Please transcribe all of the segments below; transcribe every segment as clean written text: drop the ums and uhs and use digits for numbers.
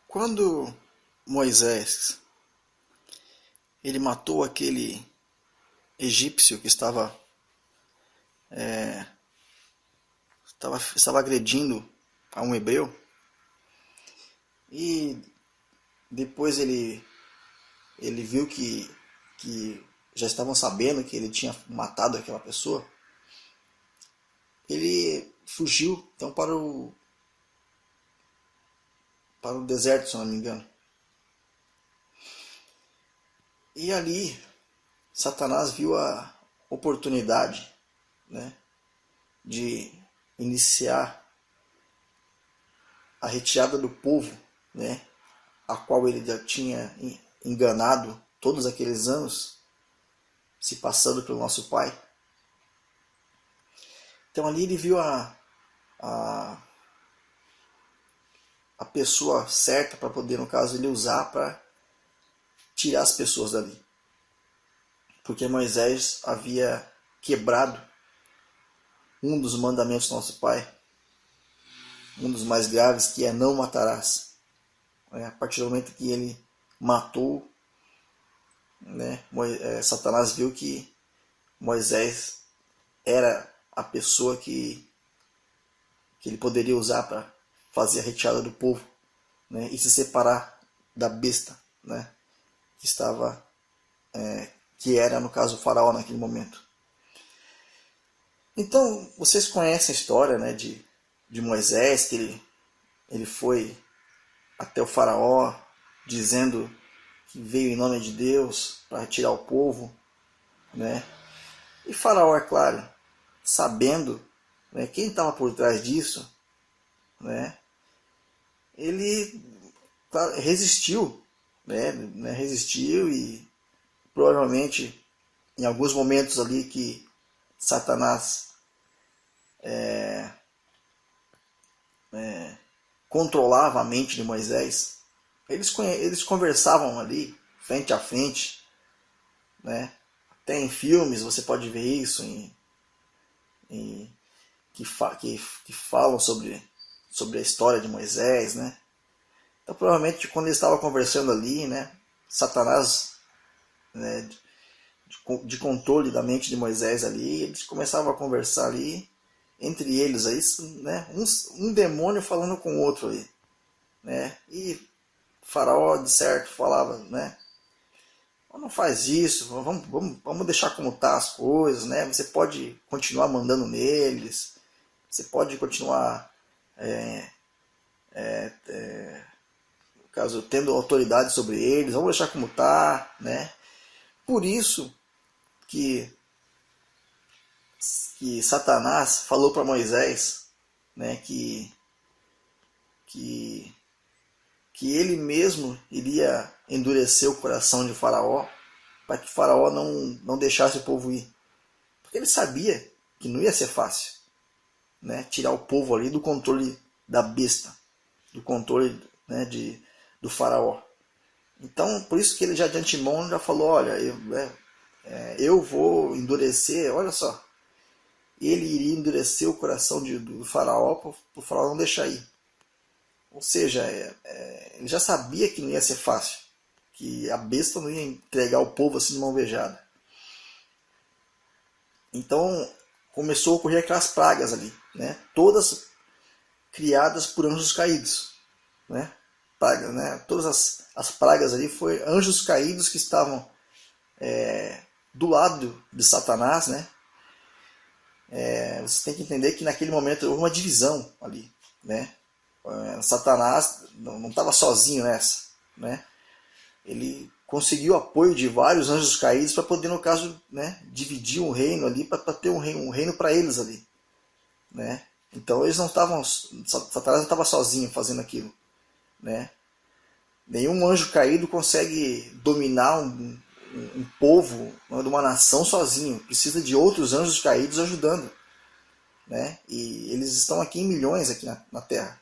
Quando Moisés ele matou aquele egípcio que estava agredindo a um hebreu, e depois ele viu que já estavam sabendo que ele tinha matado aquela pessoa, ele fugiu então para o deserto, se não me engano. E ali Satanás viu a oportunidade, né, de iniciar a retirada do povo, né, a qual ele já tinha enganado todos aqueles anos, se passando pelo nosso pai. Então ali ele viu a, a pessoa certa para poder, no caso, ele usar para tirar as pessoas dali. Porque Moisés havia quebrado um dos mandamentos do nosso pai, um dos mais graves, que é não matarás. A partir do momento que ele matou, né, Satanás viu que Moisés era a pessoa que ele poderia usar para fazer a retirada do povo, né, e se separar da besta, né, que estava, que era no caso o faraó naquele momento. Então vocês conhecem a história, né, de Moisés, que ele foi até o faraó dizendo que veio em nome de Deus para retirar o povo, né? E faraó, é claro, sabendo, né, quem estava por trás disso, né, ele resistiu, né, resistiu, e provavelmente em alguns momentos ali que Satanás controlava a mente de Moisés, eles conversavam ali frente a frente, né? Até em filmes você pode ver isso, que falam sobre a história de Moisés, né? Então provavelmente quando eles estavam conversando ali, né, Satanás, né, de controle da mente de Moisés ali, eles começavam a conversar ali entre eles aí, né, um demônio falando com o outro aí, né? E Faraó de certo falava, né, não faz isso, vamos deixar como tá as coisas, né? Você pode continuar mandando neles, você pode continuar, no caso, tendo autoridade sobre eles, vamos deixar como tá, né? Por isso que, que Satanás falou para Moisés, né, que, que ele mesmo iria endurecer o coração de Faraó, para que Faraó não deixasse o povo ir. Porque ele sabia que não ia ser fácil, né, tirar o povo ali do controle da besta, do controle, né, do Faraó. Então, por isso que ele já de antemão já falou, olha, eu vou endurecer, olha só, ele iria endurecer o coração do faraó para o faraó não deixar ir. Ou seja, ele já sabia que não ia ser fácil, que a besta não ia entregar o povo assim de mão beijada. Então começou a ocorrer aquelas pragas ali, né? Todas criadas por anjos caídos, né? Pragas, né? Todas as pragas ali foi anjos caídos que estavam do lado de Satanás, né? Você tem que entender que naquele momento houve uma divisão ali, né? Satanás não estava sozinho nessa, né? Ele conseguiu apoio de vários anjos caídos para poder, no caso, né, dividir um reino ali, para ter um reino para eles ali, né? Então eles não estavam, Satanás não estava sozinho fazendo aquilo, né? Nenhum anjo caído consegue dominar um povo, uma nação sozinho. Precisa de outros anjos caídos ajudando, né? E eles estão aqui em milhões aqui na Terra.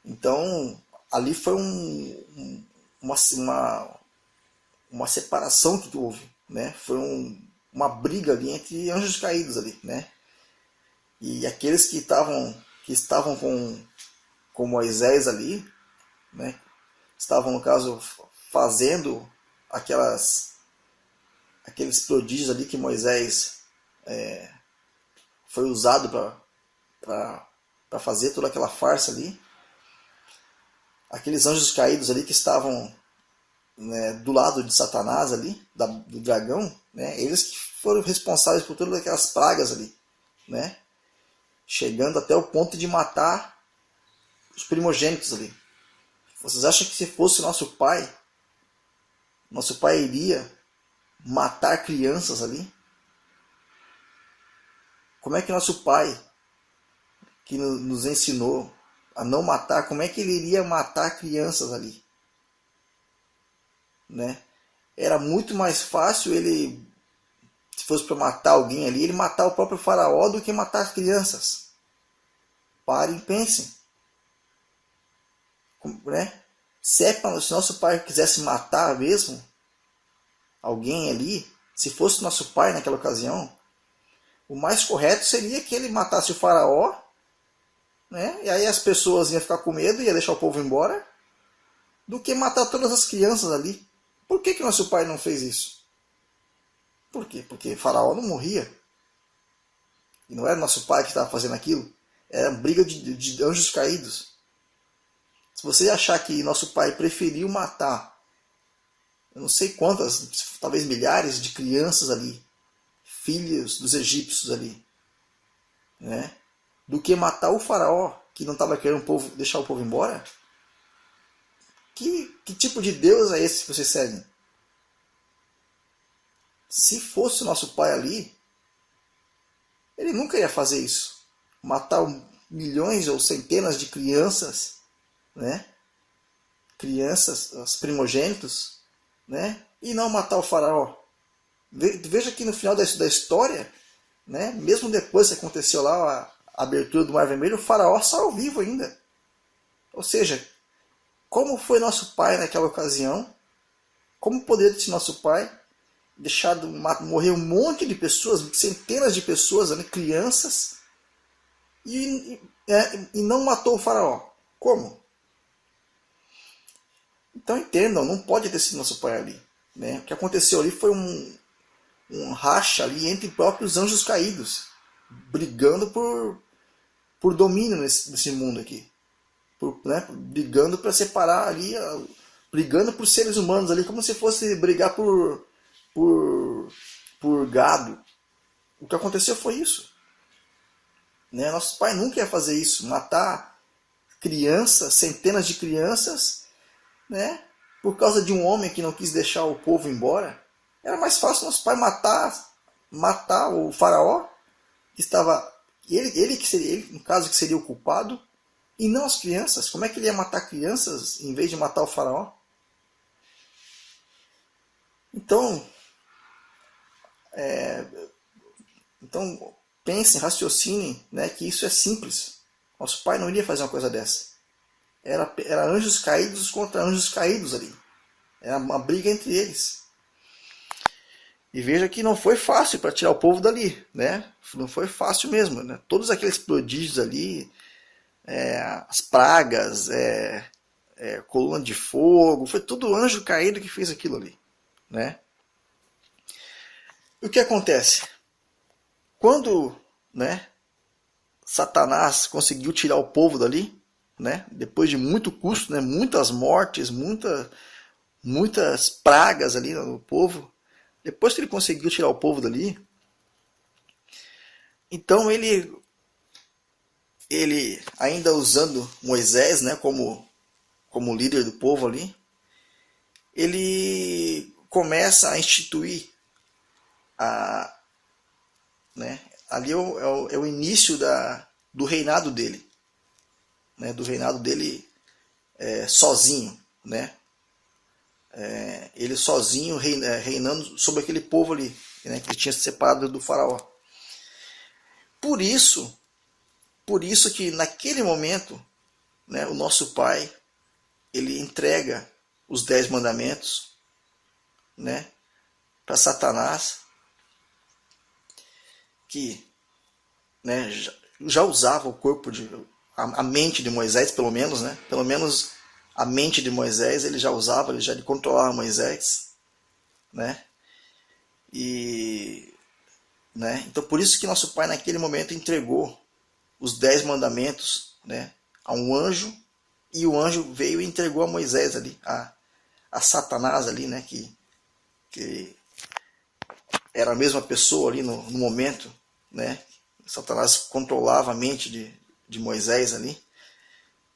Então ali foi uma separação que houve, né? Foi uma briga ali entre anjos caídos ali, né? E aqueles que estavam com Moisés ali, né? Estavam, no caso, fazendo aqueles prodígios ali que Moisés foi usado para fazer toda aquela farsa ali. Aqueles anjos caídos ali que estavam, né, do lado de Satanás ali, do dragão, né, eles que foram responsáveis por todas aquelas pragas ali, né, chegando até o ponto de matar os primogênitos ali. Vocês acham que se fosse nosso pai iria matar crianças ali? Como é que nosso pai, que nos ensinou a não matar, como é que ele iria matar crianças ali? Né? Era muito mais fácil ele, se fosse para matar alguém ali, ele matar o próprio faraó do que matar as crianças. Parem e pensem. Né? Se nosso pai quisesse matar mesmo alguém ali, se fosse nosso pai naquela ocasião, o mais correto seria que ele matasse o faraó, né? E aí as pessoas iam ficar com medo e ia deixar o povo embora, do que matar todas as crianças ali. Por que nosso pai não fez isso? Por quê? Porque o faraó não morria. E não era nosso pai que estava fazendo aquilo. Era briga de anjos caídos. Se você achar que nosso pai preferiu matar, eu não sei quantas, talvez milhares de crianças ali, filhos dos egípcios ali, né, do que matar o faraó, que não estava querendo deixar o povo embora, que tipo de Deus é esse que você segue? Se fosse nosso pai ali, ele nunca ia fazer isso. Matar milhões ou centenas de crianças, né? Crianças, os primogênitos, né? E não matar o faraó. Veja que no final da história, né? Mesmo depois que aconteceu lá a abertura do Mar Vermelho, o faraó saiu vivo ainda. Ou seja, como foi nosso pai naquela ocasião? Como poderia ser nosso pai deixado morrer um monte de pessoas, centenas de pessoas, né, crianças, e não matou o faraó? Como? Então entendam, não pode ter sido nosso pai ali. Né? O que aconteceu ali foi um racha ali entre próprios anjos caídos, brigando por domínio nesse mundo aqui. Né? Brigando para separar ali, brigando por seres humanos ali, como se fosse brigar por gado. O que aconteceu foi isso. Né? Nosso pai nunca ia fazer isso, matar crianças, centenas de crianças, né? Por causa de um homem que não quis deixar o povo embora. Era mais fácil nosso pai matar o faraó, que estava ele que seria, ele, no caso, que seria o culpado, e não as crianças. Como é que ele ia matar crianças em vez de matar o faraó? Então, pensem, raciocinem, né, que isso é simples. Nosso pai não iria fazer uma coisa dessa. Era anjos caídos contra anjos caídos ali. Era uma briga entre eles. E veja que não foi fácil para tirar o povo dali, né? Não foi fácil mesmo, né? Todos aqueles prodígios ali, as pragas, coluna de fogo, foi tudo anjo caído que fez aquilo ali, né? E o que acontece? Quando, né, Satanás conseguiu tirar o povo dali, né, depois de muito custo, né, muitas mortes, muitas pragas ali no povo, depois que ele conseguiu tirar o povo dali, então ele ainda usando Moisés, né, como líder do povo ali, ele começa a instituir né, ali é o início do reinado dele, né, do reinado dele sozinho, né, ele sozinho reinando sobre aquele povo ali, né, que tinha se separado do faraó. Por isso que naquele momento, né, o nosso pai ele entrega os 10 mandamentos, né, para Satanás, que, né, já usava o corpo a mente de Moisés, pelo menos, né, pelo menos a mente de Moisés, ele já usava, ele controlava Moisés, né? E, né? Então por isso que nosso Pai naquele momento entregou os 10 mandamentos, né, a um anjo, e o anjo veio e entregou a Moisés ali, a Satanás ali, né, que era a mesma pessoa ali no momento, né? Satanás controlava a mente de Moisés ali.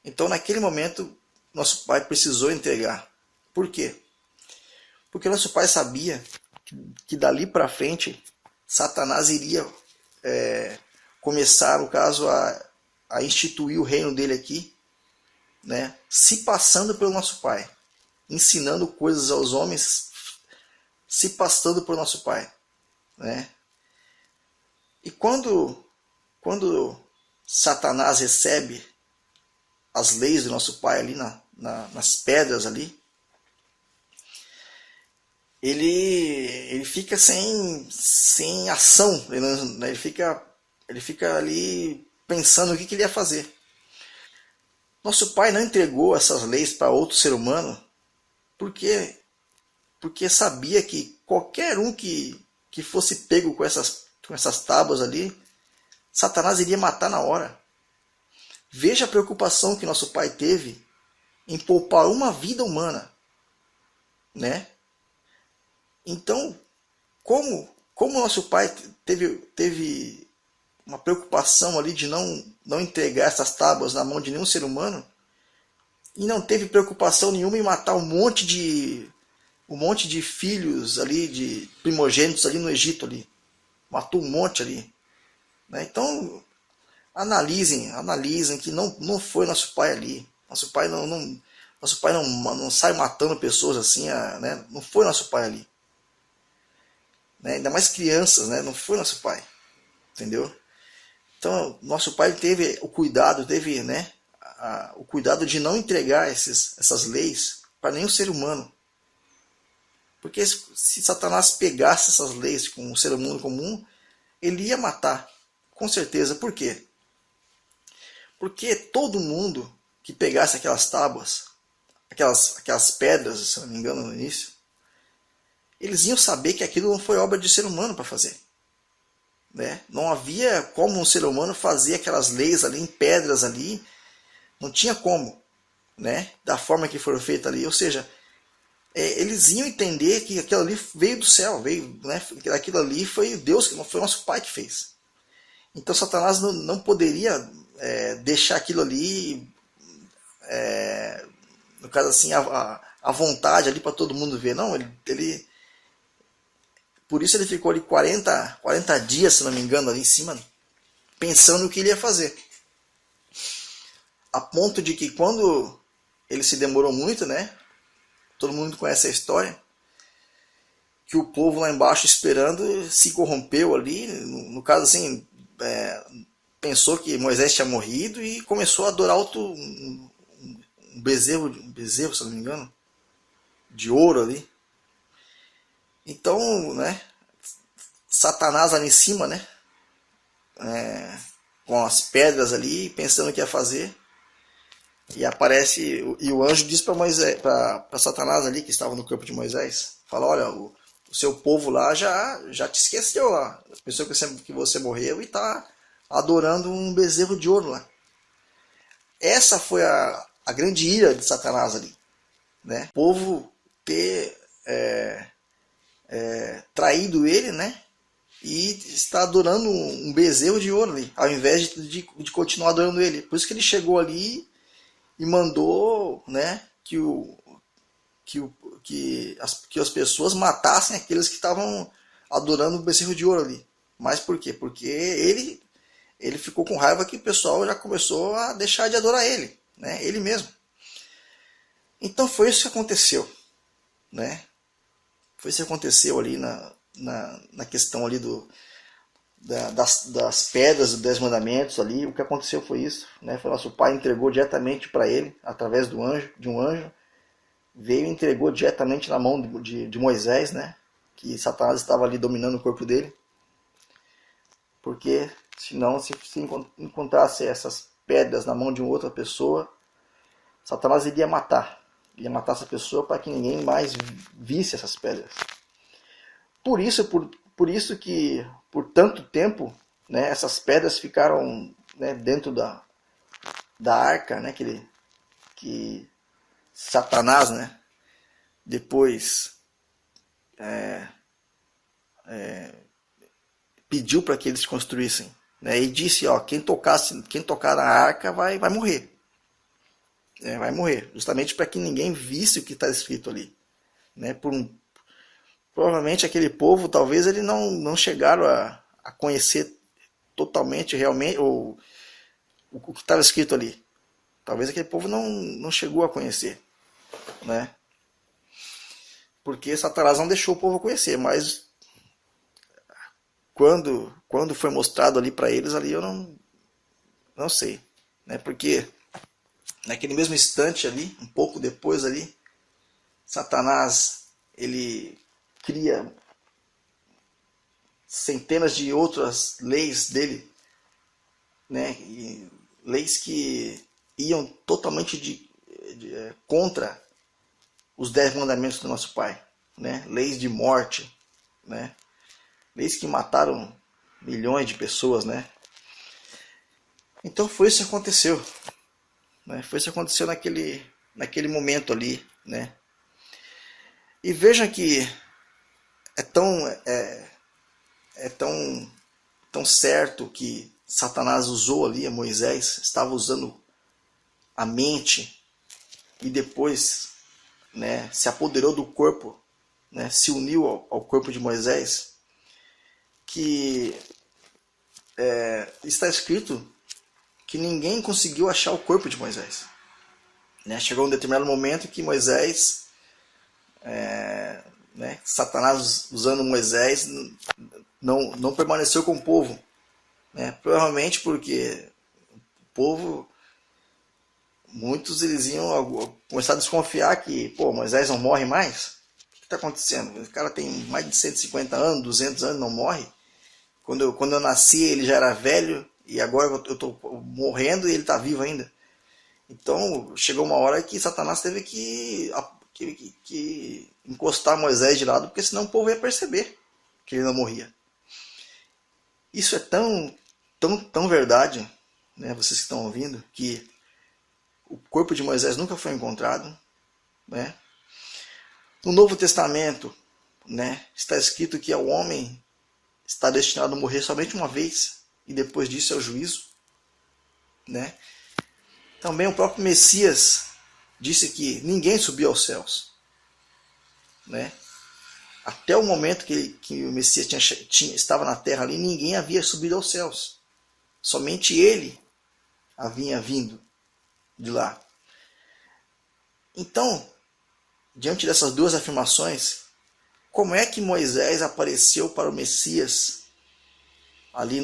Então naquele momento nosso pai precisou entregar. Por quê? Porque nosso pai sabia que dali para frente Satanás iria começar, no caso, a instituir o reino dele aqui, né? Se passando pelo nosso pai, ensinando coisas aos homens, se passando por nosso pai, né? E quando Satanás recebe as leis do nosso pai ali nas pedras ali, ele fica sem ação, né? Ele fica ali pensando o que ele ia fazer. Nosso pai não entregou essas leis para outro ser humano porque sabia que qualquer um que fosse pego com essas tábuas ali, Satanás iria matar na hora. Veja a preocupação que nosso pai teve em poupar uma vida humana, né? Então, como nosso pai teve uma preocupação ali de não entregar essas tábuas na mão de nenhum ser humano, e não teve preocupação nenhuma em matar um monte de filhos ali, de primogênitos ali no Egito ali, matou um monte ali, né? Então analisem que não foi nosso pai ali. Nosso pai não sai matando pessoas assim, né? Não foi nosso pai ali, né? Ainda mais crianças, né? Não foi nosso pai, entendeu? Então nosso pai teve o cuidado, né? O cuidado de não entregar essas leis para nenhum ser humano. Porque se Satanás pegasse essas leis com um ser humano comum, ele ia matar, com certeza. Por quê? Porque todo mundo que pegasse aquelas tábuas, aquelas pedras, se não me engano, no início, eles iam saber que aquilo não foi obra de ser humano para fazer, né? Não havia como um ser humano fazer aquelas leis ali em pedras ali, não tinha como, né? Da forma que foram feitas ali. Ou seja, eles iam entender que aquilo ali veio do céu, veio, né? Aquilo ali foi Deus, foi nosso Pai que fez. Então Satanás não poderia deixar aquilo ali, no caso assim, a vontade ali para todo mundo ver. Não, por isso ele ficou ali 40 dias, se não me engano, ali em cima, pensando o que ele ia fazer. A ponto de que quando ele se demorou muito, né? Todo mundo conhece a história, que o povo lá embaixo esperando se corrompeu ali, no caso assim, pensou que Moisés tinha morrido e começou a adorar um bezerro, se não me engano, de ouro ali. Então, né, Satanás ali em cima, né, com as pedras ali, pensando o que ia fazer, e aparece, e o anjo diz para Satanás ali, que estava no corpo de Moisés, fala, olha, o seu povo lá já te esqueceu lá, pensou que você morreu e está adorando um bezerro de ouro lá. Essa foi a grande ira de Satanás ali, né? O povo ter traído ele, né? E está adorando um bezerro de ouro ali, ao invés de continuar adorando ele. Por isso que ele chegou ali e mandou, né, que as pessoas matassem aqueles que estavam adorando o bezerro de ouro ali. Mas por quê? Porque ele ficou com raiva que o pessoal já começou a deixar de adorar ele, né? Ele mesmo. Então foi isso que aconteceu, né? Foi isso que aconteceu ali na questão ali das pedras dos 10 mandamentos ali. O que aconteceu foi isso, né? Foi nosso pai entregou diretamente para ele, através de um anjo, veio e entregou diretamente na mão de Moisés, né? Que Satanás estava ali dominando o corpo dele. Porque senão, se encontrasse essas pedras na mão de outra pessoa, Satanás iria matar essa pessoa para que ninguém mais visse essas pedras. Por isso que por tanto tempo, né, essas pedras ficaram, né, dentro da arca, né, que Satanás, né, depois pediu para que eles construíssem, né, e disse, ó, quem tocar na arca vai morrer. Vai morrer, justamente para que ninguém visse o que está escrito ali, né? Provavelmente aquele povo, talvez ele não chegaram a conhecer totalmente, realmente, o que estava escrito ali. Talvez aquele povo não chegou a conhecer, né? Porque Satanás não deixou o povo conhecer, mas quando foi mostrado ali para eles, ali eu não sei, né? Porque naquele mesmo instante ali, um pouco depois ali, Satanás ele cria centenas de outras leis dele, né? E leis que iam totalmente contra os 10 mandamentos do nosso Pai, né? Leis de morte, né? Leis que mataram milhões de pessoas, né? Então foi isso que aconteceu, né? Foi isso que aconteceu naquele momento ali, né? E veja que é tão é tão certo que Satanás usou ali a Moisés, estava usando a mente e depois, né, se apoderou do corpo, né, se uniu ao corpo de Moisés, que está escrito que ninguém conseguiu achar o corpo de Moisés. Né? Chegou um determinado momento que Moisés, né, Satanás usando Moisés, não permaneceu com o povo. Né? Provavelmente porque o povo, muitos eles iam começar a desconfiar que, pô, Moisés não morre mais? O que está acontecendo? O cara tem mais de 150 anos, 200 anos, não morre? Quando eu nasci ele já era velho e agora eu estou morrendo e ele está vivo ainda. Então chegou uma hora que Satanás teve que encostar Moisés de lado, porque senão o povo ia perceber que ele não morria. Isso é tão verdade, né, vocês que estão ouvindo, que o corpo de Moisés nunca foi encontrado. Né? No Novo Testamento, né, está escrito que o homem está destinado a morrer somente uma vez e depois disso é o juízo. Né? Também o próprio Messias disse que ninguém subiu aos céus. Né? Até o momento que o Messias estava na terra ali, ninguém havia subido aos céus. Somente ele havia vindo de lá. Então, diante dessas duas afirmações, como é que Moisés apareceu para o Messias ali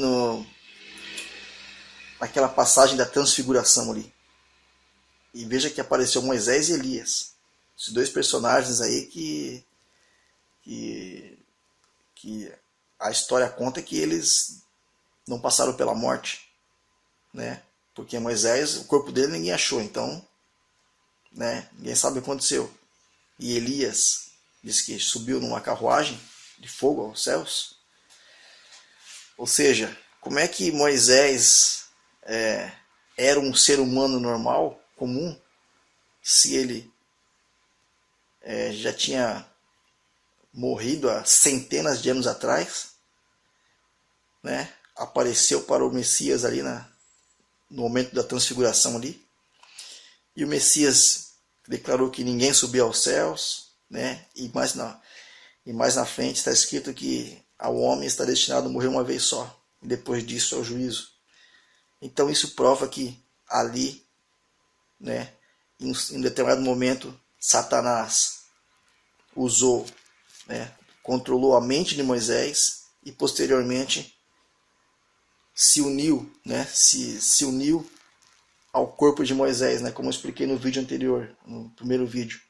naquela passagem da transfiguração ali? E veja que apareceu Moisés e Elias. Esses dois personagens aí que a história conta que eles não passaram pela morte, né? Porque Moisés, o corpo dele ninguém achou, então, né, ninguém sabe o que aconteceu. E Elias diz que subiu numa carruagem de fogo aos céus. Ou seja, como é que Moisés era um ser humano normal, comum, se ele já tinha morrido há centenas de anos atrás, né? Apareceu para o Messias ali no momento da transfiguração ali, e o Messias declarou que ninguém subiu aos céus, né? E mais na frente está escrito que ao homem está destinado a morrer uma vez só, e depois disso é o juízo. Então isso prova que ali, né, em um determinado momento, Satanás usou, né, controlou a mente de Moisés e posteriormente se uniu, né, se uniu ao corpo de Moisés, né, como eu expliquei no vídeo anterior, no primeiro vídeo,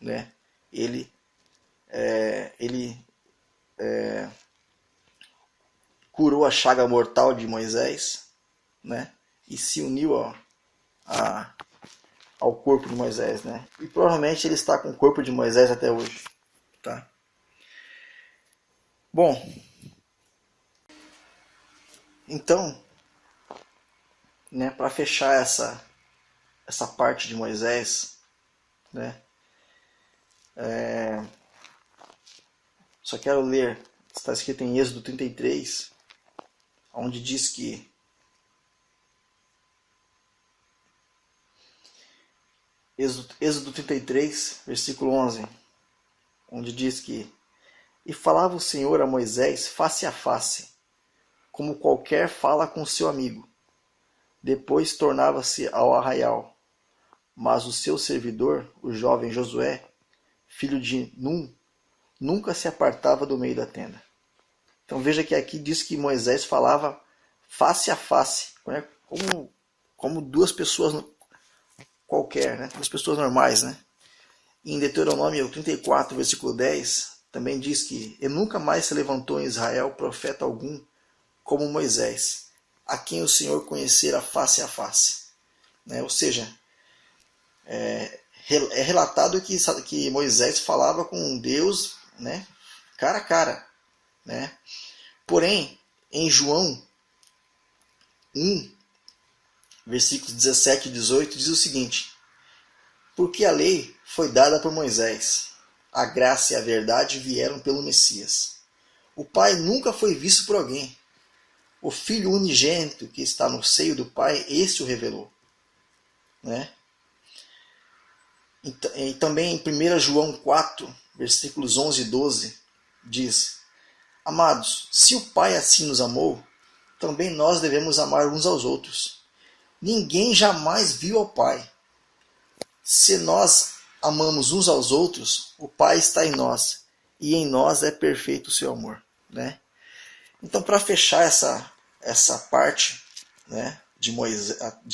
né, ele curou a chaga mortal de Moisés, né, e se uniu a ao corpo de Moisés, né? E provavelmente ele está com o corpo de Moisés até hoje, tá? Bom, então, né, para fechar essa parte de Moisés, né? Só quero ler, está escrito em Êxodo 33, onde diz que Êxodo 33, versículo 11, onde diz que e falava o Senhor a Moisés face a face, como qualquer fala com seu amigo. Depois tornava-se ao arraial. Mas o seu servidor, o jovem Josué, filho de Num, nunca se apartava do meio da tenda. Então veja que aqui diz que Moisés falava face a face, né? como duas pessoas qualquer, né? Duas pessoas normais, né? E em Deuteronômio 34, versículo 10, também diz que e nunca mais se levantou em Israel profeta algum como Moisés, a quem o Senhor conhecera face a face. Né? Ou seja, é relatado que Moisés falava com Deus, né, cara a cara. Né? Porém, em João 1, versículos 17 e 18, diz o seguinte: porque a lei foi dada por Moisés, a graça e a verdade vieram pelo Messias. O Pai nunca foi visto por alguém. O Filho unigênito que está no seio do Pai, esse o revelou. Né? E também em 1 João 4, versículos 11 e 12, diz: amados, se o Pai assim nos amou, também nós devemos amar uns aos outros. Ninguém jamais viu ao Pai. Se nós amamos uns aos outros, o Pai está em nós, e em nós é perfeito o seu amor. Né? Então, para fechar essa parte, né, de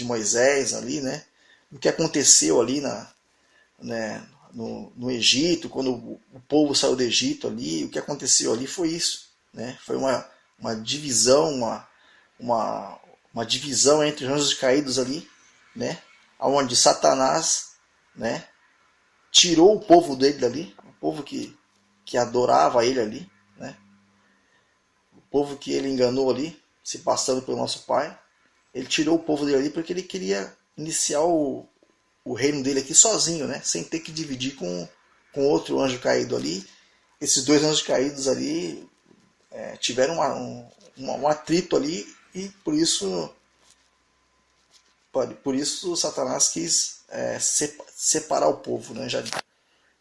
Moisés ali, né, o que aconteceu ali né, no Egito, quando o povo saiu do Egito ali, o que aconteceu ali foi isso. Né? Foi uma divisão, uma divisão entre os anjos caídos ali, né? Onde Satanás, né, tirou o povo dele dali, o povo que adorava ele ali, né? O povo que ele enganou ali, se passando pelo nosso pai. Ele tirou o povo dele ali porque ele queria iniciar o reino dele aqui sozinho, né? Sem ter que dividir com outro anjo caído ali. Esses dois anjos caídos ali tiveram um atrito ali e por isso Satanás quis separar o povo, né?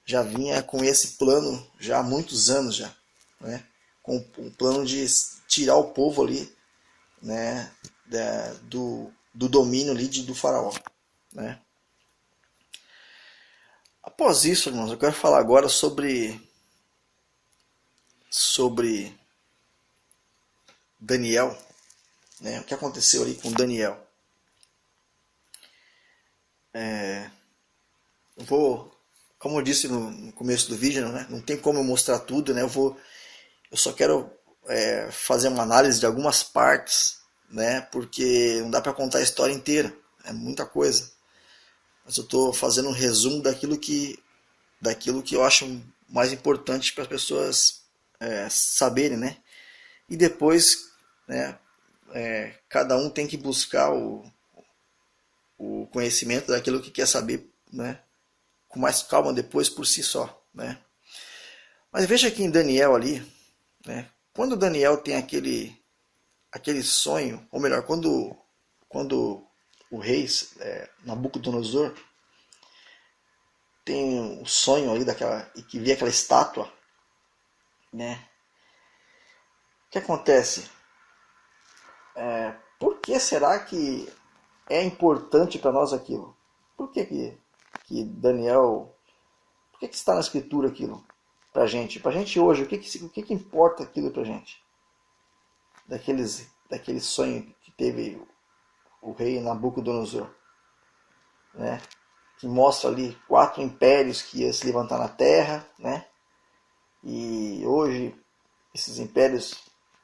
Já vinha com esse plano já há muitos anos já, né? Com o plano de tirar o povo ali, né? Do domínio ali do faraó, né? Após isso, irmãos, eu quero falar agora sobre Daniel, né? O que aconteceu ali com Daniel. Eu vou, como eu disse no começo do vídeo, né? Não tem como eu mostrar tudo, né? Eu só quero fazer uma análise de algumas partes, né? Porque não dá para contar a história inteira, é muita coisa. Mas eu estou fazendo um resumo daquilo que eu acho mais importante para as pessoas saberem, né? E depois, né, cada um tem que buscar o conhecimento daquilo que quer saber, né, com mais calma depois por si só. Né? Mas veja aqui em Daniel ali, né, quando Daniel tem aquele sonho, ou melhor, quando o rei Nabucodonosor tem o sonho ali e que vê aquela estátua, né? O que acontece? Por que será que é importante para nós aquilo? Por que Daniel... Por que está na escritura aquilo para a gente? Para a gente hoje, o que importa aquilo para a gente? Daquele sonho que teve o rei Nabucodonosor, né? Que mostra ali 4 impérios que iam se levantar na terra, né? E hoje esses impérios,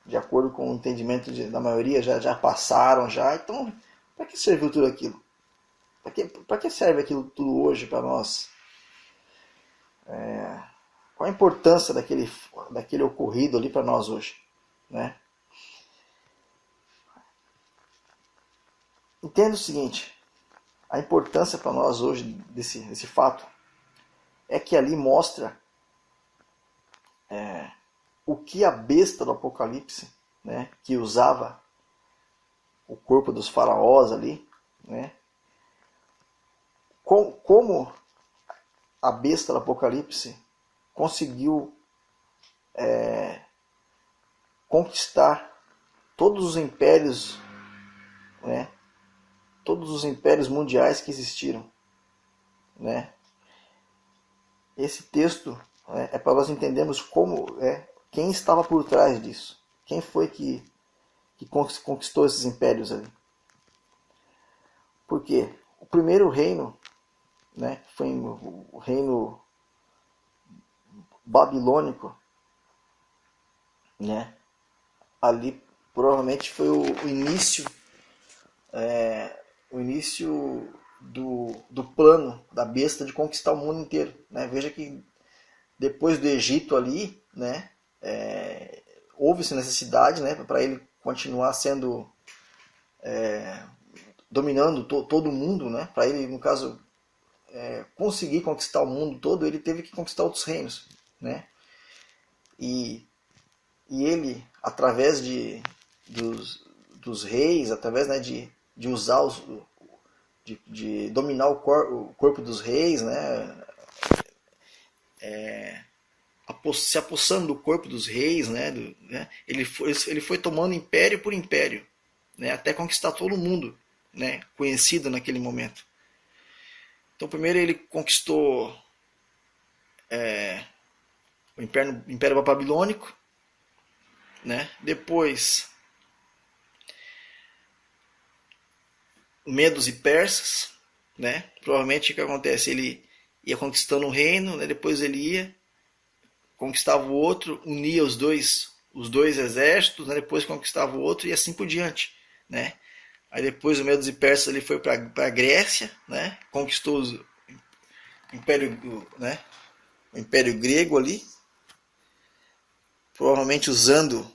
de acordo com o entendimento da maioria, já passaram já. Então, para que serviu tudo aquilo? Para que serve aquilo tudo hoje para nós? Qual a importância daquele ocorrido ali para nós hoje? Né? Entenda o seguinte, a importância para nós hoje desse fato é que ali mostra o que a besta do Apocalipse, né, que usava o corpo dos faraós ali, né, como a besta do Apocalipse conseguiu conquistar todos os impérios, né, todos os impérios mundiais que existiram, né. Esse texto é para nós entendermos quem estava por trás disso, quem foi que conquistou esses impérios ali. Porque o primeiro reino, né, foi o reino babilônico, né, ali provavelmente foi o início do plano da besta de conquistar o mundo inteiro. Né? Veja que depois do Egito ali, né, houve-se necessidade, né, para ele continuar sendo dominando todo mundo, né, para ele, no caso, conseguir conquistar o mundo todo, ele teve que conquistar outros reinos, né, e ele, através dos reis, através, né, de usar de dominar o corpo dos reis, né, se apossando do corpo dos reis, né, ele foi tomando império por império, né, até conquistar todo mundo, né, conhecido naquele momento. Então, primeiro ele conquistou o Império Babilônico, né, depois Medos e Persas, né, provavelmente o que acontece, ele ia conquistando um reino, né, depois ele ia conquistava o outro, unia os dois exércitos, né, depois conquistava o outro e assim por diante, né. Aí depois o Medos e Persas ele foi para a Grécia, né, conquistou o Império, né, o Império Grego ali, provavelmente usando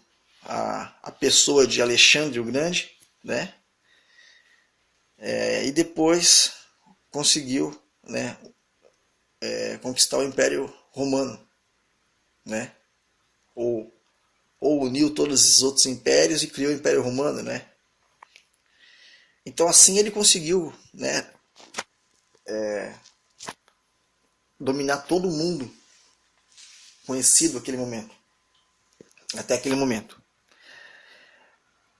a pessoa de Alexandre o Grande, né, e depois conseguiu, né, conquistar o Império Romano, né, ou uniu todos esses outros impérios e criou o Império Romano, né. Então assim ele conseguiu, né, dominar todo mundo conhecido naquele momento, até aquele momento.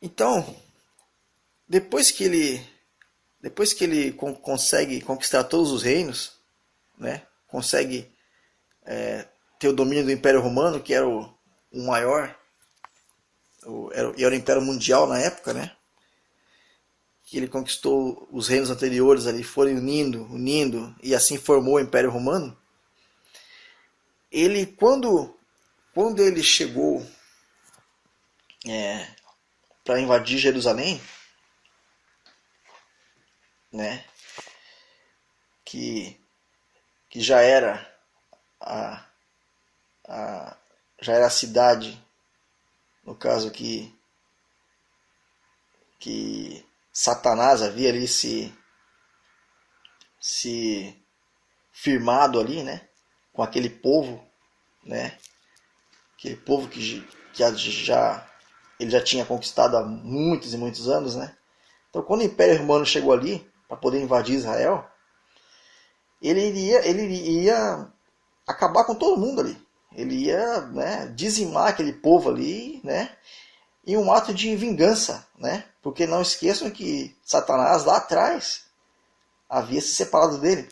Então, depois que ele consegue conquistar todos os reinos, né, consegue ter o domínio do Império Romano, que era o maior, era o Império Mundial na época, né, que ele conquistou os reinos anteriores ali, foram unindo, e assim formou o Império Romano. Ele, quando ele chegou para invadir Jerusalém, né, que já era já era a cidade, no caso que Satanás havia ali se firmado ali, né, com aquele povo, né, aquele povo que ele já tinha conquistado há muitos e muitos anos, né. Então, quando o Império Romano chegou ali para poder invadir Israel, ele iria acabar com todo mundo ali. Ele ia, né, dizimar aquele povo ali, né, em um ato de vingança, né? Porque não esqueçam que Satanás lá atrás havia se separado dele,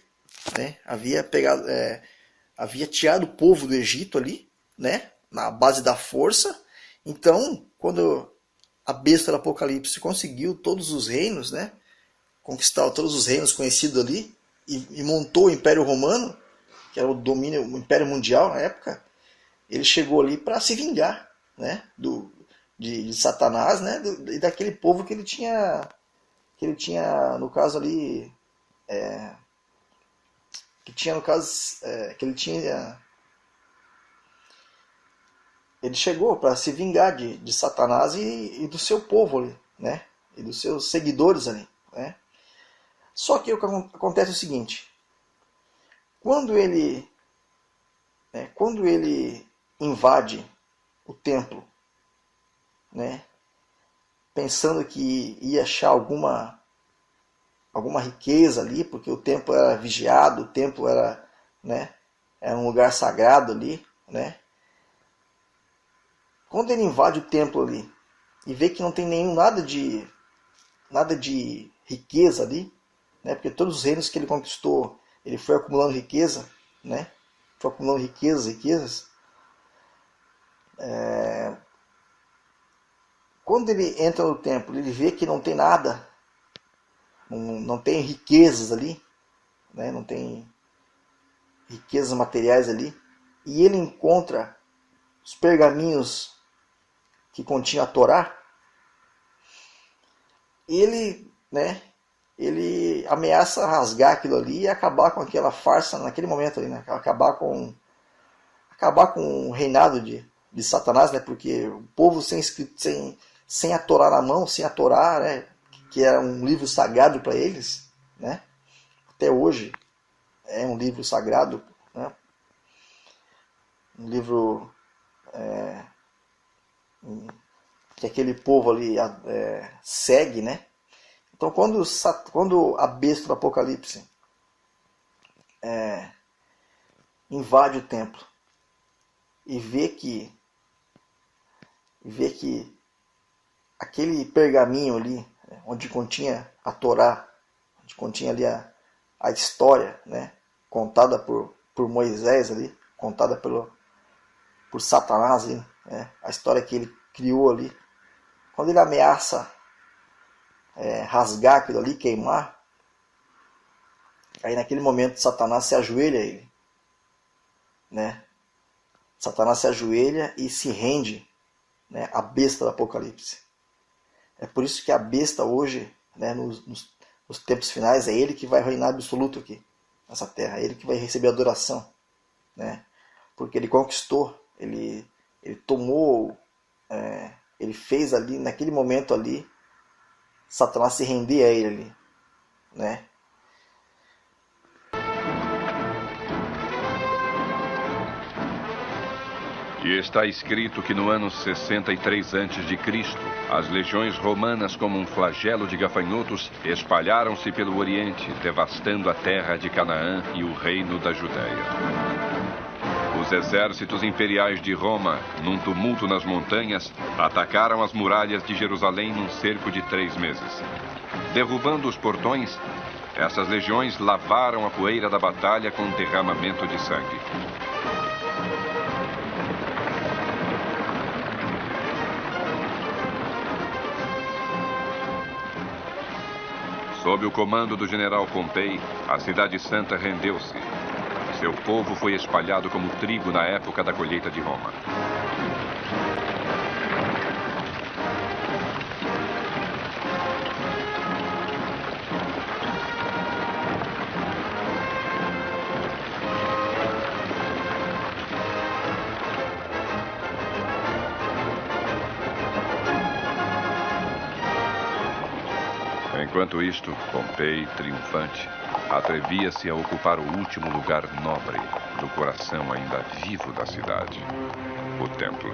né? Havia tirado o povo do Egito ali, né? Na base da força. Então, quando a besta do Apocalipse conseguiu todos os reinos, né? Conquistar todos os reinos conhecidos ali e montou o Império Romano, que era o Império Mundial na época, ele chegou ali para se vingar, né? De Satanás, né? E daquele povo que ele tinha, no caso ali, que tinha, no caso, que ele chegou para se vingar de Satanás e do seu povo ali, né? E dos seus seguidores ali, né? Só que o que acontece é o seguinte: quando ele invade o templo, né? Pensando que ia achar alguma riqueza ali, porque o templo era vigiado, o templo era, né? Era um lugar sagrado ali, né? Quando ele invade o templo ali e vê que não tem nada de riqueza ali, né? Porque todos os reinos que ele conquistou, ele foi acumulando riqueza, né? Foi acumulando riquezas. Quando ele entra no templo, ele vê que não tem nada, não tem riquezas ali, né? Não tem riquezas materiais ali, e ele encontra os pergaminhos que continham a Torá. Ele ameaça rasgar aquilo ali e acabar com aquela farsa naquele momento ali, né? Acabar com o reinado de Satanás, né? Porque o povo sem a Torá na mão, sem a Torá, né? Que era um livro sagrado para eles, né? Até hoje é um livro sagrado, né? Um livro que aquele povo ali segue, né? Então, quando a besta do Apocalipse invade o templo e vê que aquele pergaminho ali, onde continha a Torá, onde continha ali a história, né, contada por Moisés ali, contada por Satanás ali, né, a história que ele criou ali, quando ele ameaça rasgar aquilo ali, queimar, aí naquele momento Satanás se ajoelha a ele, né? Satanás se ajoelha e se rende, né, à besta do Apocalipse. É por isso que a besta hoje, né, nos tempos finais, é ele que vai reinar absoluto aqui nessa terra, é ele que vai receber adoração, né? Porque ele conquistou, ele tomou, ele fez ali, naquele momento ali, Satanás se render a ele ali, né? E está escrito que no ano 63 a.C., as legiões romanas, como um flagelo de gafanhotos, espalharam-se pelo Oriente, devastando a terra de Canaã e o reino da Judéia. Os exércitos imperiais de Roma, num tumulto nas montanhas, atacaram as muralhas de Jerusalém num cerco de 3 meses. Derrubando os portões, essas legiões lavaram a poeira da batalha com derramamento de sangue. Sob o comando do general Pompei, a cidade santa rendeu-se. Seu povo foi espalhado como trigo na época da colheita de Roma. Enquanto isto, Pompei, triunfante, atrevia-se a ocupar o último lugar nobre do coração ainda vivo da cidade, o templo.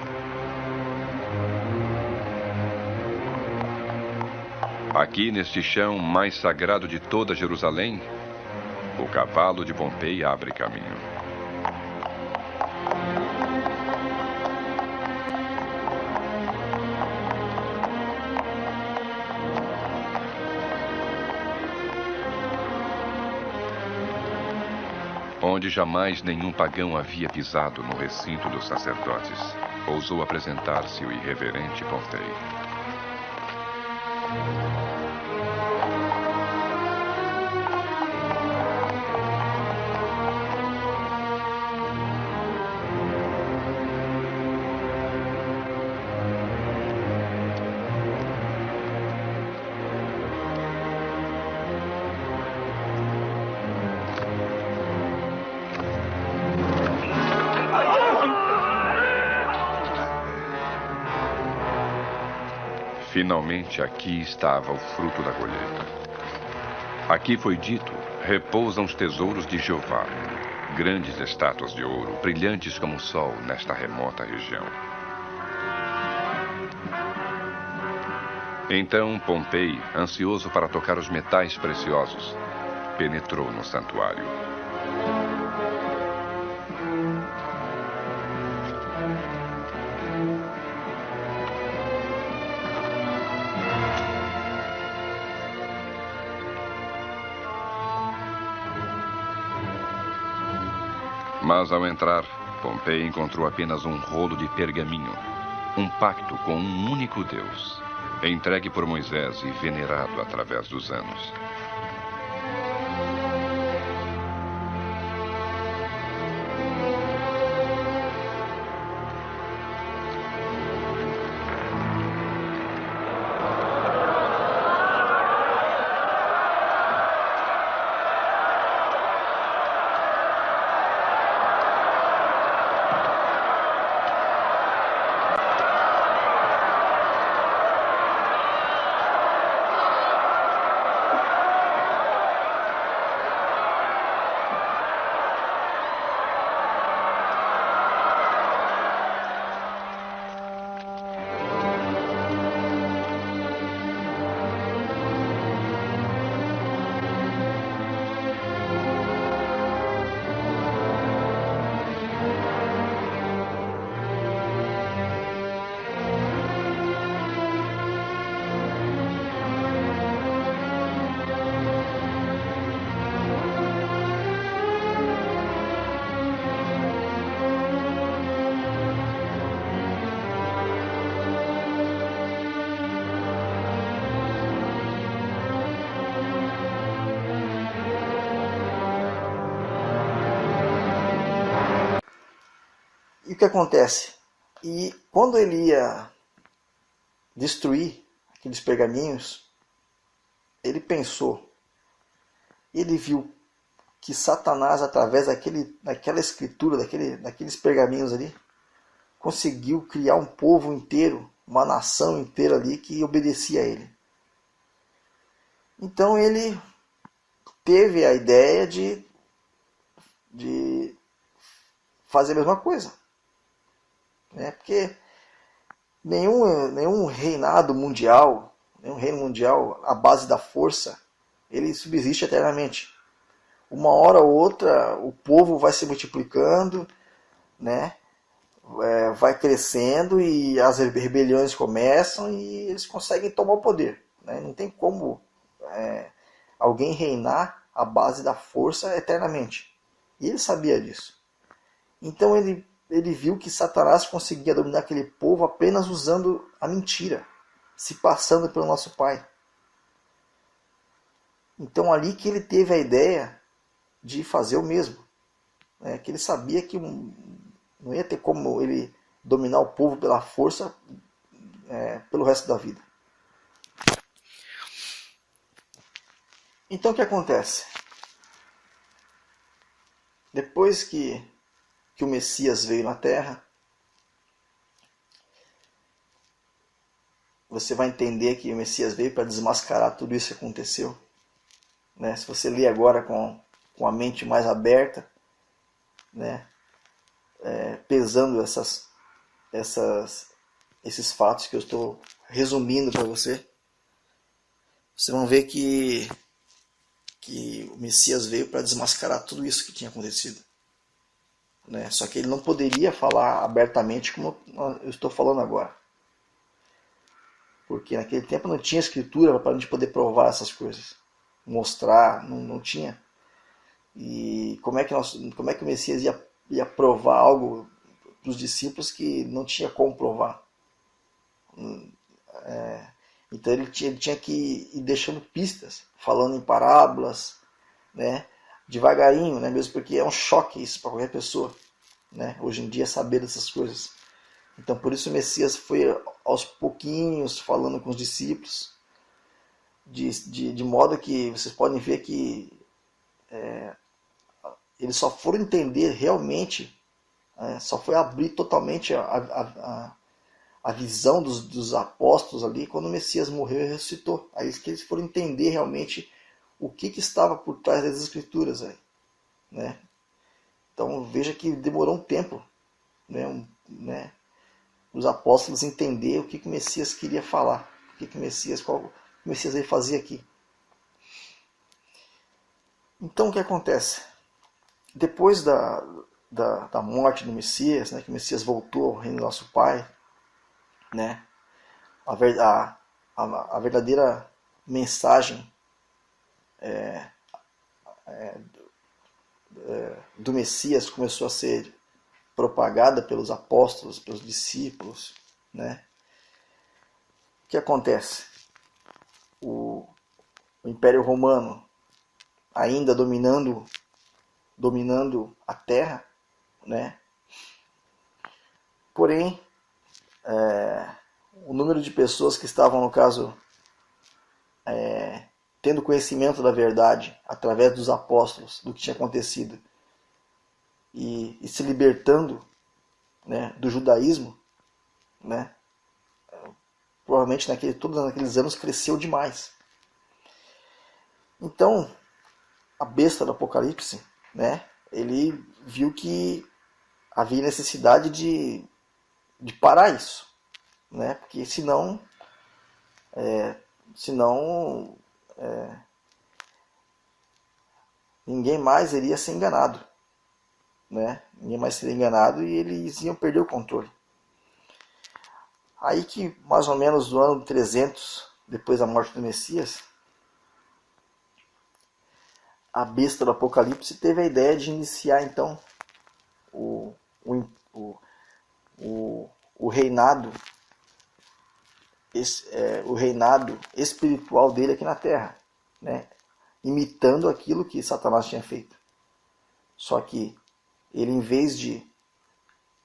Aqui, neste chão mais sagrado de toda Jerusalém, o cavalo de Pompei abre caminho. Onde jamais nenhum pagão havia pisado no recinto dos sacerdotes, ousou apresentar-se o irreverente Pompei. Finalmente aqui estava o fruto da colheita. Aqui foi dito: repousam os tesouros de Jeová, grandes estátuas de ouro, brilhantes como o sol nesta remota região. Então Pompei, ansioso para tocar os metais preciosos, penetrou no santuário. Mas ao entrar, Pompei encontrou apenas um rolo de pergaminho, um pacto com um único Deus, entregue por Moisés e venerado através dos anos. E o que acontece? E quando ele ia destruir aqueles pergaminhos, ele pensou, ele viu que Satanás, através daquela escritura, daqueles pergaminhos ali, conseguiu criar um povo inteiro, uma nação inteira ali que obedecia a ele. Então ele teve a ideia de fazer a mesma coisa. Porque nenhum reinado mundial, nenhum reino mundial à base da força, ele subsiste eternamente. Uma hora ou outra o povo vai se multiplicando, né? Vai crescendo e as rebeliões começam e eles conseguem tomar o poder. Né? Não tem como alguém reinar à base da força eternamente. E ele sabia disso. Então ele viu que Satanás conseguia dominar aquele povo apenas usando a mentira, se passando pelo nosso pai. Então ali que ele teve a ideia de fazer o mesmo. Que ele sabia que não ia ter como ele dominar o povo pela força pelo resto da vida. Então o que acontece? Depois que o Messias veio na Terra, você vai entender que o Messias veio para desmascarar tudo isso que aconteceu. Se você ler agora com a mente mais aberta, pesando esses fatos que eu estou resumindo para você, vocês vão ver que o Messias veio para desmascarar tudo isso que tinha acontecido. Só que ele não poderia falar abertamente como eu estou falando agora. Porque naquele tempo não tinha escritura para a gente poder provar essas coisas. Mostrar, não tinha. E como é que o Messias ia provar algo para os discípulos que não tinha como provar? Então ele tinha que ir deixando pistas, falando em parábolas, devagarinho, mesmo porque é um choque isso para qualquer pessoa, hoje em dia, saber dessas coisas. Então por isso o Messias foi aos pouquinhos falando com os discípulos, de modo que vocês podem ver que eles só foram entender realmente, só foi abrir totalmente a visão dos apóstolos ali quando o Messias morreu e ressuscitou. Aí que eles foram entender realmente o que estava por trás das escrituras aí, né? Então veja que demorou um tempo, né, os apóstolos entender o que o Messias queria falar, qual o Messias veio fazer aqui. Então o que acontece? Depois da morte do Messias, né, que o Messias voltou ao reino do nosso Pai, né, a verdadeira mensagem do Messias começou a ser propagada pelos apóstolos, pelos discípulos, né? O que acontece? O Império Romano ainda dominando a terra, né? Porém, o número de pessoas que estavam, no caso, tendo conhecimento da verdade através dos apóstolos, do que tinha acontecido, e se libertando, né, do judaísmo, né, provavelmente todos naqueles anos cresceu demais. Então, a besta do Apocalipse, né, ele viu que havia necessidade de parar isso, né, porque senão ninguém mais iria ser enganado, né? Ninguém mais seria enganado e eles iam perder o controle. Aí que mais ou menos no ano 300, depois da morte do Messias, a besta do Apocalipse teve a ideia de iniciar então o reinado, o reinado espiritual dele aqui na Terra, né? Imitando aquilo que Satanás tinha feito. Só que ele, em vez de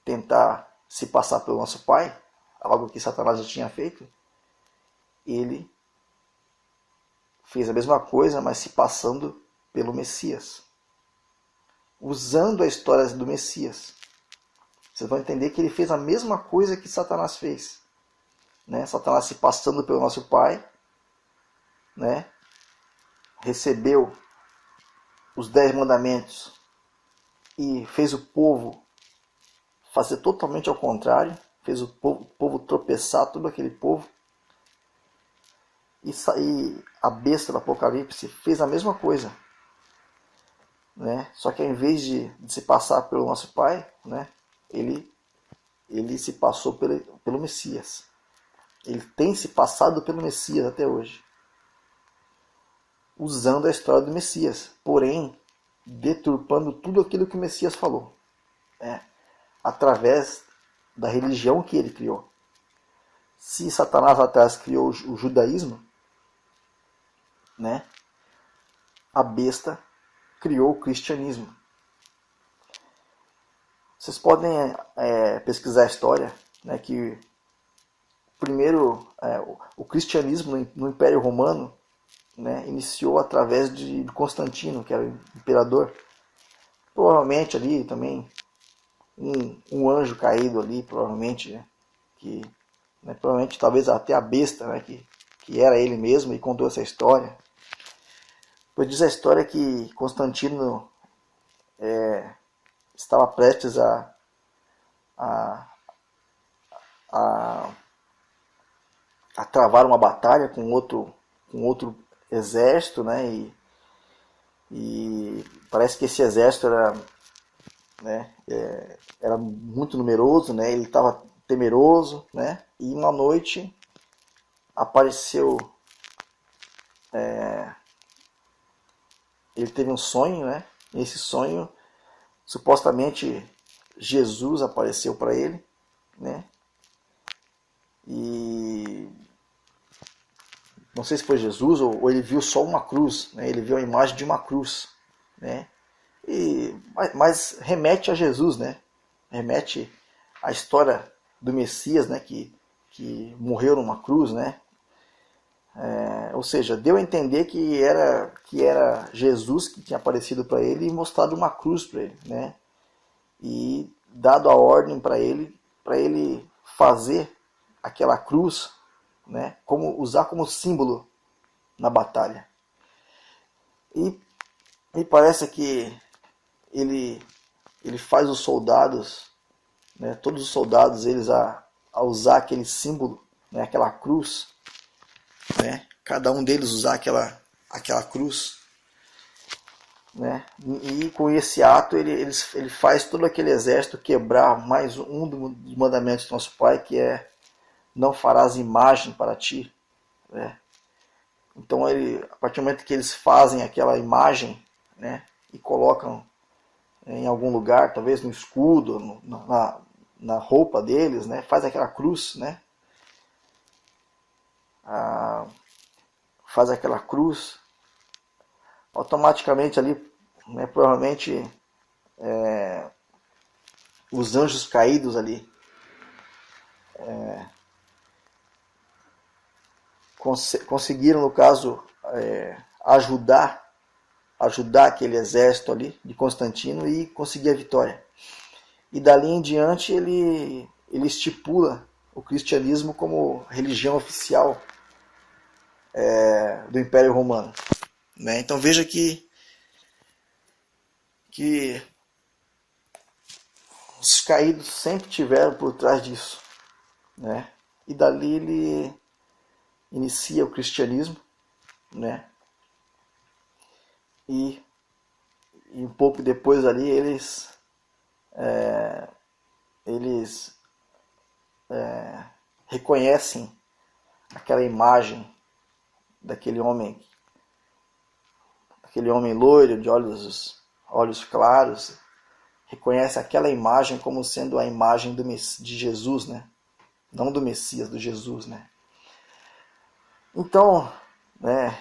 tentar se passar pelo nosso Pai, algo que Satanás já tinha feito, ele fez a mesma coisa, mas se passando pelo Messias, usando a história do Messias. Vocês vão entender que ele fez a mesma coisa que Satanás fez, né? Satanás se passando pelo nosso Pai, né? Recebeu os 10 mandamentos e fez o povo fazer totalmente ao contrário, fez o povo tropeçar, todo aquele povo. E a besta do Apocalipse fez a mesma coisa, né? Só que ao invés de se passar pelo nosso Pai, né, ele se passou pelo Messias. Ele tem se passado pelo Messias até hoje, usando a história do Messias, porém deturpando tudo aquilo que o Messias falou, através da religião que ele criou. Se Satanás atrás criou o judaísmo, né, a besta criou o cristianismo. Vocês podem pesquisar a história, né, que primeiro o cristianismo no Império Romano, né, iniciou através de Constantino, que era o imperador. Provavelmente ali também um anjo caído ali, provavelmente, né, provavelmente talvez até a besta, né, que era ele mesmo, e contou essa história. Pois diz a história que Constantino estava prestes a travar uma batalha com outro exército, né? E parece que esse exército era muito numeroso, né? Ele estava temeroso, né? E uma noite apareceu, ele teve um sonho, né? Nesse sonho, supostamente Jesus apareceu para ele, né? E não sei se foi Jesus ou ele viu só uma cruz, né? Ele viu a imagem de uma cruz, né? Mas remete a Jesus, né? Remete à história do Messias, né? Que morreu numa cruz, né? Ou seja, deu a entender que era Jesus que tinha aparecido para ele e mostrado uma cruz para ele, né? E dado a ordem para ele fazer aquela cruz, né, usar como símbolo na batalha. E me parece que ele faz os soldados, né, todos os soldados, eles a usar aquele símbolo, né, aquela cruz, né, cada um deles usar aquela cruz, né, e com esse ato ele faz todo aquele exército quebrar mais um dos mandamentos do nosso Pai, que é: não farás imagem para ti, né? Então a partir do momento que eles fazem aquela imagem, né, e colocam em algum lugar, talvez no escudo, na roupa deles, né, faz aquela cruz, né, faz aquela cruz, automaticamente ali, né, provavelmente os anjos caídos ali conseguiram, no caso, ajudar aquele exército ali de Constantino e conseguir a vitória. E dali em diante ele estipula o cristianismo como religião oficial do Império Romano, né? Então veja que os caídos sempre tiveram por trás disso, né? E dali ele inicia o cristianismo, né? E um pouco depois ali eles reconhecem aquela imagem daquele homem loiro de olhos claros, reconhece aquela imagem como sendo a imagem de Jesus, né? Não do Messias, do Jesus, né? Então, né,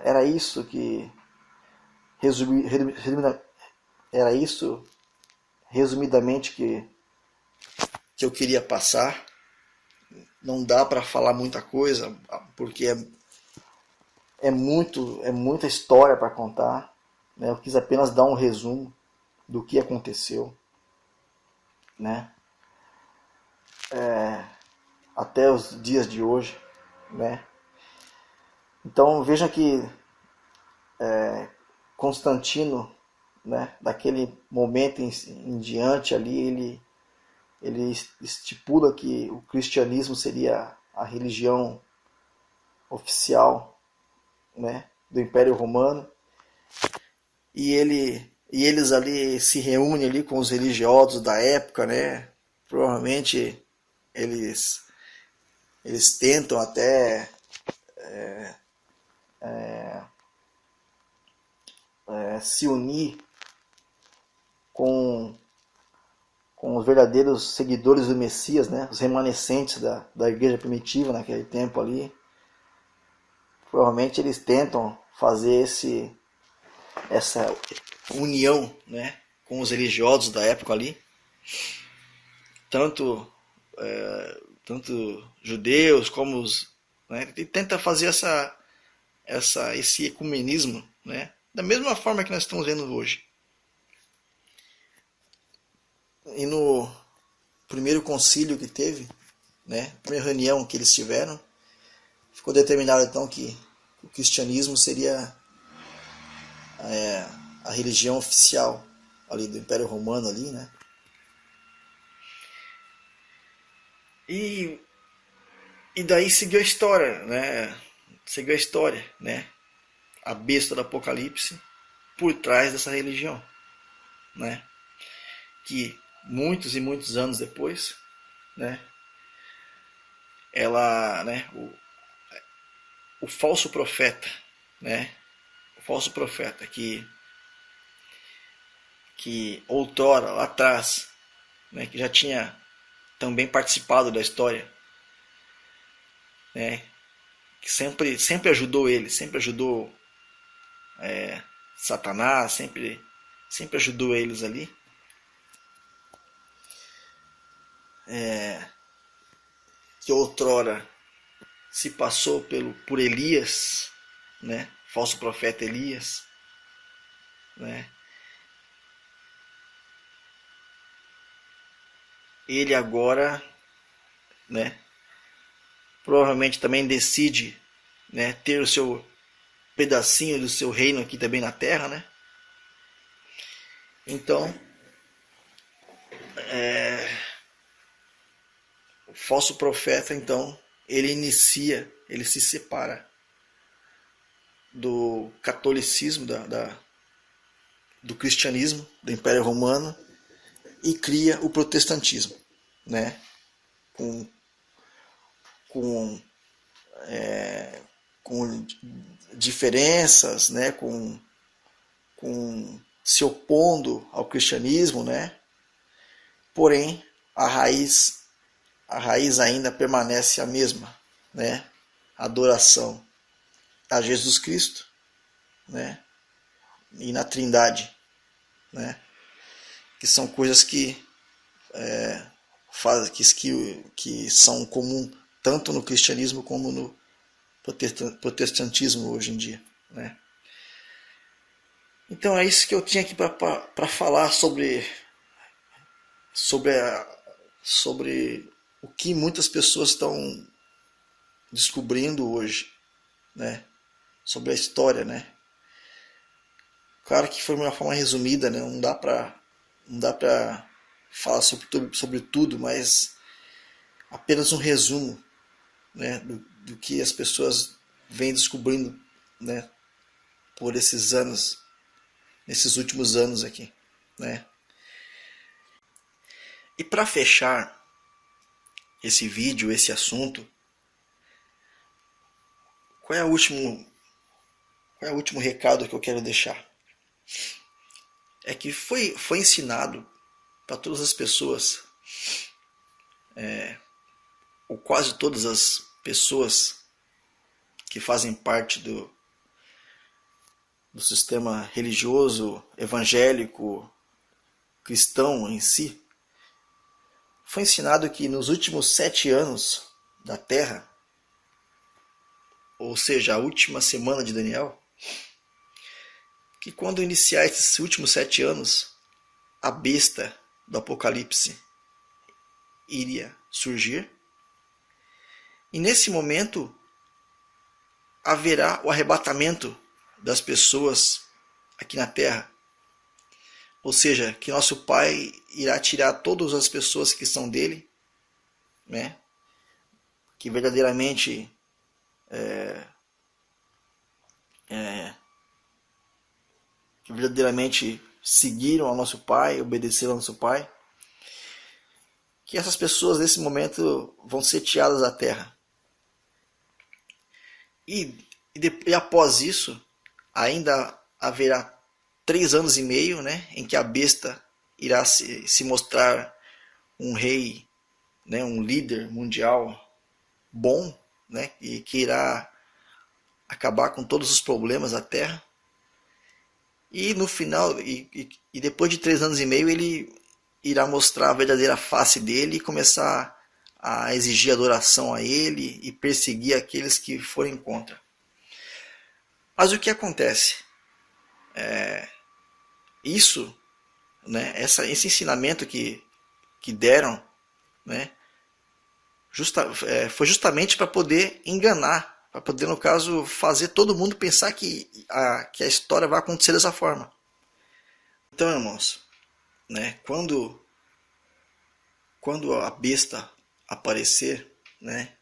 era isso que era isso resumidamente que eu queria passar. Não dá para falar muita coisa, porque é muita história para contar, né? Eu quis apenas dar um resumo do que aconteceu, né? Até os dias de hoje, né? Então veja que Constantino, né, daquele momento em diante ali, ele estipula que o cristianismo seria a religião oficial, né, do Império Romano, e eles ali se reúnem ali com os religiosos da época, né? Provavelmente eles tentam até se unir com os verdadeiros seguidores do Messias, né? Os remanescentes da igreja primitiva naquele tempo ali. Provavelmente eles tentam fazer essa união, né, com os religiosos da época ali, tanto judeus como os, né, e tenta fazer esse ecumenismo, né, da mesma forma que nós estamos vendo hoje. E no primeiro concílio que teve, né, primeira reunião que eles tiveram, ficou determinado então que o cristianismo seria a religião oficial ali do Império Romano ali, né? E daí seguiu a história, né? Seguiu a história, né? A besta do Apocalipse por trás dessa religião, né? Que muitos e muitos anos depois, né? Ela, né? O falso profeta, né? O falso profeta que outrora, lá atrás, né? Que já tinha também participado da história, né? Que sempre ajudou ele, sempre ajudou Satanás, sempre ajudou eles ali. Que outrora se passou por Elias, né? Falso profeta Elias, né? Ele agora né? Provavelmente também decide, né, ter o seu pedacinho do seu reino aqui também na Terra, né? Então, o falso profeta, então, ele se separa do catolicismo, do cristianismo, do Império Romano, e cria o protestantismo, né? Com diferenças, né? Com se opondo ao cristianismo, né? Porém, a raiz ainda permanece a mesma, né? Adoração a Jesus Cristo, né? E na Trindade, né? Que são coisas que que são comum tanto no cristianismo como no protestantismo hoje em dia, né? Então é isso que eu tinha aqui para falar sobre o que muitas pessoas estão descobrindo hoje, né? Sobre a história, né? Claro que foi de uma forma resumida, né? Não dá para falar sobre tudo, mas apenas um resumo, né? Do que as pessoas vêm descobrindo, né? Por esses anos, nesses últimos anos aqui, né? E para fechar esse vídeo, esse assunto, qual é o último recado que eu quero deixar? É que foi ensinado para todas as pessoas, ou quase todas as pessoas que fazem parte do sistema religioso, evangélico, cristão em si, foi ensinado que nos últimos 7 anos da Terra, ou seja, a última semana de Daniel, que quando iniciar esses últimos 7 anos, a besta do Apocalipse iria surgir, e nesse momento haverá o arrebatamento das pessoas aqui na Terra. Ou seja, que nosso Pai irá tirar todas as pessoas que são dele, né? Que verdadeiramente seguiram ao nosso Pai, obedeceram ao nosso Pai. Que essas pessoas nesse momento vão ser tiradas da Terra. E após isso, ainda haverá 3 anos e meio, né, em que a besta irá se mostrar um rei, né, um líder mundial bom, né, e que irá acabar com todos os problemas da Terra. E no final, e depois de 3 anos e meio, ele irá mostrar a verdadeira face dele e começar a exigir adoração a ele e perseguir aqueles que forem contra. Mas o que acontece? Isso, né, esse ensinamento que deram, né, foi justamente para poder enganar, para poder, no caso, fazer todo mundo pensar que a história vai acontecer dessa forma. Então, irmãos, né, quando a besta aparecer, né,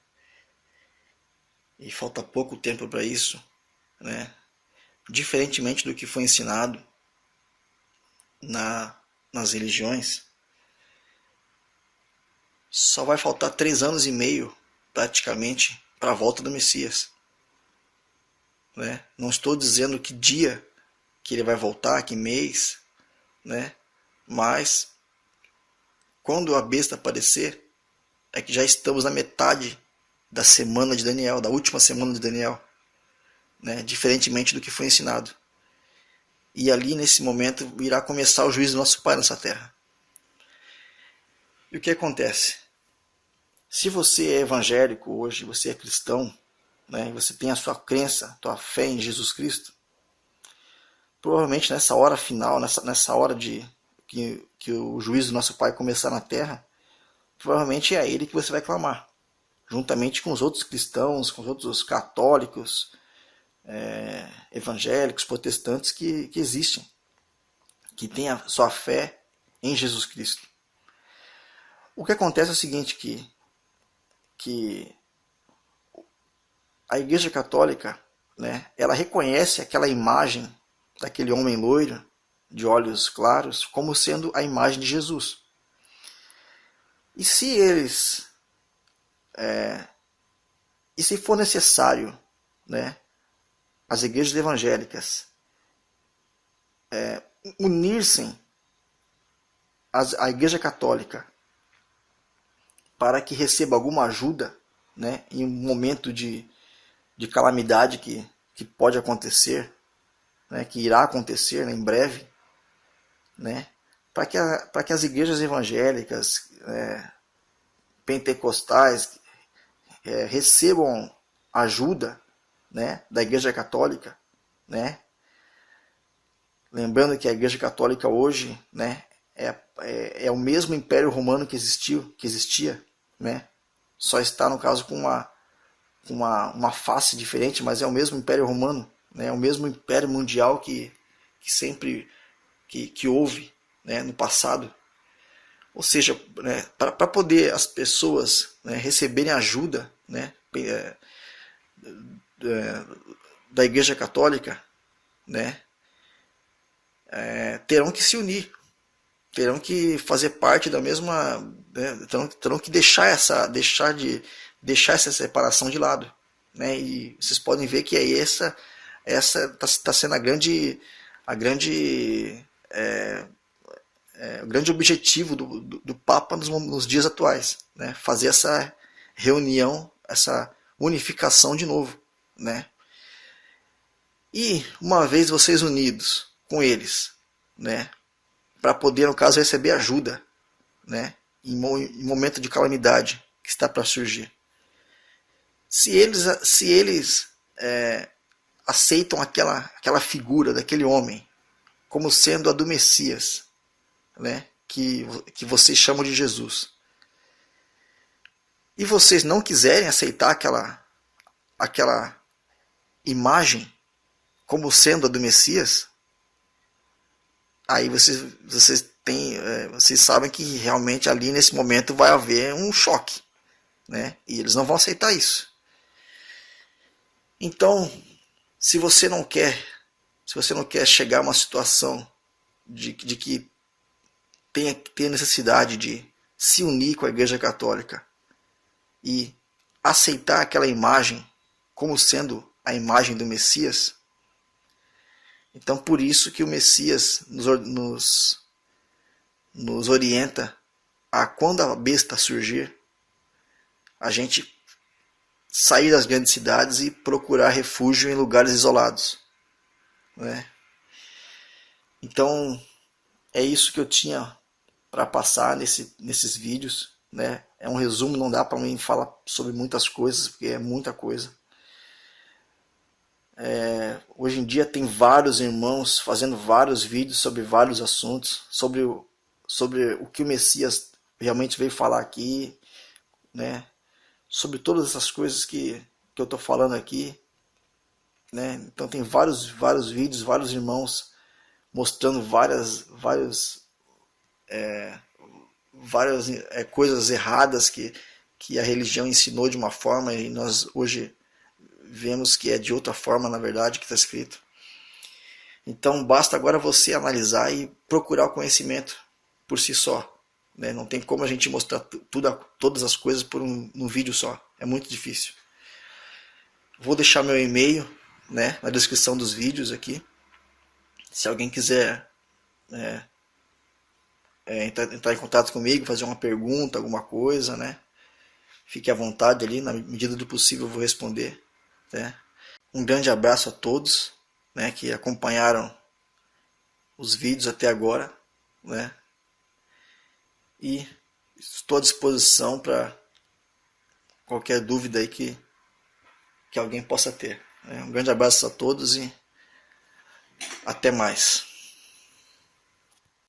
e falta pouco tempo para isso, né, diferentemente do que foi ensinado nas religiões, só vai faltar 3 anos e meio praticamente para a volta do Messias, né? Não estou dizendo que dia que ele vai voltar, que mês, né? Mas quando a besta aparecer, é que já estamos na metade da semana de Daniel, da última semana de Daniel, né? Diferentemente do que foi ensinado. E ali nesse momento irá começar o juízo do nosso Pai nessa terra. E o que acontece? Se você é evangélico hoje, você é cristão, né, você tem a sua crença, a sua fé em Jesus Cristo, provavelmente nessa hora final, nessa hora de que o juízo do nosso Pai começar na terra, provavelmente é a Ele que você vai clamar. juntamente com os outros cristãos, com os outros católicos, evangélicos, protestantes que existem, que têm a sua fé em Jesus Cristo. O que acontece é o seguinte, que a Igreja Católica, né, ela reconhece aquela imagem daquele homem loiro, de olhos claros, como sendo a imagem de Jesus. E se eles, e se for necessário, né, as igrejas evangélicas unir-se à Igreja Católica para que receba alguma ajuda, né, em um momento de calamidade que pode acontecer, né, que irá acontecer, né, em breve, né, para que as igrejas evangélicas, pentecostais, recebam ajuda, né, da Igreja Católica, né? Lembrando que a Igreja Católica hoje, né, é o mesmo Império Romano que existia, né? Só está, no caso, com uma face diferente, mas é o mesmo Império Romano, né? É o mesmo Império Mundial que sempre que houve, né, no passado. Ou seja, né, para poder as pessoas, né, receberem ajuda, né, da Igreja Católica, né, terão que se unir, terão que fazer parte da mesma, né, terão que deixar essa separação de lado, né, e vocês podem ver que aí essa está sendo o grande objetivo do Papa nos dias atuais, né, fazer essa reunião, essa unificação de novo, né. E uma vez vocês unidos com eles, né, para poder, no caso, receber ajuda, né, em momento de calamidade que está para surgir. Se eles aceitam aquela figura daquele homem como sendo a do Messias, né, que vocês chamam de Jesus, e vocês não quiserem aceitar aquela imagem como sendo a do Messias, aí vocês sabem que realmente ali nesse momento vai haver um choque, né? E eles não vão aceitar isso. Então, se você não quer chegar a uma situação de que tenha necessidade de se unir com a Igreja Católica e aceitar aquela imagem como sendo a imagem do Messias, então por isso que o Messias nos orienta a, quando a besta surgir, a gente sair das grandes cidades e procurar refúgio em lugares isolados, né? Então é isso que eu tinha para passar nesses vídeos, né? É um resumo, não dá para mim falar sobre muitas coisas, porque é muita coisa. Hoje em dia tem vários irmãos fazendo vários vídeos sobre vários assuntos, sobre o que o Messias realmente veio falar aqui, né? Sobre todas essas coisas que eu estou falando aqui, né? Então tem vários vídeos, vários irmãos mostrando várias coisas erradas que a religião ensinou de uma forma e nós hoje vemos que é de outra forma, na verdade, que está escrito. Então basta agora você analisar e procurar o conhecimento por si só, né? Não tem como a gente mostrar todas as coisas por um vídeo só, é muito difícil. Vou deixar meu e-mail, né, na descrição dos vídeos aqui, se alguém quiser entrar em contato comigo, fazer uma pergunta, alguma coisa, né, fique à vontade ali, na medida do possível eu vou responder, né? Um grande abraço a todos, né, que acompanharam os vídeos até agora, né, e estou à disposição para qualquer dúvida aí que alguém possa ter. Um grande abraço a todos e até mais.